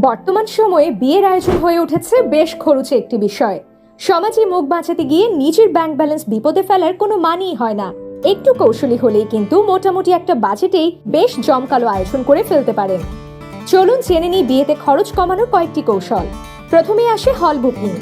বর্তমান সময়ে বিয়ের আয়োজন হয়ে উঠেছে বেশ খরচে একটি বিষয়। সমাজে মুখ বাঁচাতে গিয়ে নিজের ব্যাংক ব্যালেন্স বিপদে ফেলার কোনো মানেই হয় না। একটু কৌশলী হলেই কিন্তু মোটামুটি একটা বাজেটেই বেশ জমকালো আয়োজন করে ফেলতে পারেন। চলুন জেনে নিই বিয়েতে খরচ কমানোর কয়েকটি কৌশল। প্রথমেই আসে হল বুকিং।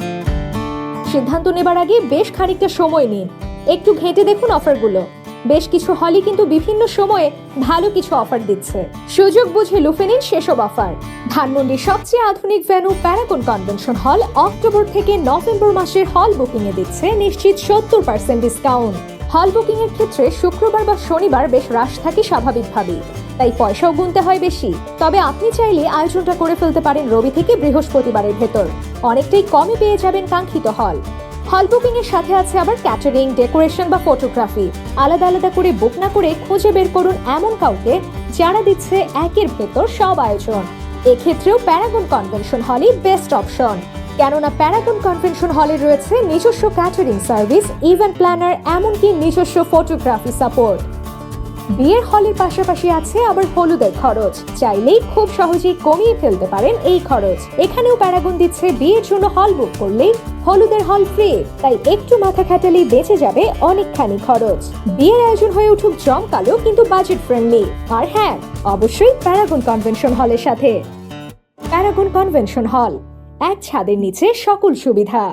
সিদ্ধান্ত নেবার আগে বেশ খানিকটা সময় নিন, একটু ঘেঁটে দেখুন অফারগুলো। বেশ কিছু হলই কিন্তু বিভিন্ন সময়ে ভালো কিছু অফার দিচ্ছে, সুযোগ বুঝে লুফে নিন সেসব অফার। ধানমন্ডির সবচেয়ে আধুনিক venue Paragon convention hall October থেকে নভেম্বর মাসের হল বুকিং এ দিচ্ছে নিশ্চিত 70% ডিসকাউন্ট। হল বুকিং এর ক্ষেত্রে শুক্রবার বা শনিবার বেশ রাশ থাকে স্বাভাবিকভাবেই, তাই পয়সাও গুনতে হয় বেশি। তবে আপনি চাইলে আয়োজনটা করে ফেলতে পারেন রবি থেকে বৃহস্পতিবারের ভেতর, অনেকটাই কমে পেয়ে যাবেন কাঙ্ক্ষিত হল। হল বুকিং এর সাথে আছে আবার ক্যাটারিং, ডেকোরেশন বা ফটোগ্রাফি। আলাদা আলাদা করে বুক না করে খুঁজে বের করুন এমন কাউকে যারা দিচ্ছে একের ভেতর সব আয়োজন। এক্ষেত্রেও প্যারাগন কনভেনশন হলই বেস্ট অপশন, কেননা প্যারাগন কনভেনশন হলে রয়েছে নিজস্ব ক্যাটারিং সার্ভিস, ইভেন্ট প্ল্যানার, এমনকি নিজস্ব ফটোগ্রাফি সাপোর্ট। বিয়ের হলের পাশাপাশি আছে আবার হলুদের খরচ, চাইলেই খুব সহজেই কমিয়ে ফেলতে পারেন এই খরচ। এখানেও প্যারাগন দিচ্ছে বিয়ের জন্য হল বুক করলেই হলুদের হল ফ্রি, তাই একটু মাথা খাটালেই বেঁচে যাবে অনেকখানি খরচ। বিয়ের আয়োজন হয়ে উঠুক জমকালো কিন্তু বাজেট ফ্রেন্ডলি। আর হ্যাঁ, অবশ্যই প্যারাগন কনভেনশন হলের সাথে। প্যারাগন কনভেনশন হল, এক ছাদের নিচে সকল সুবিধা।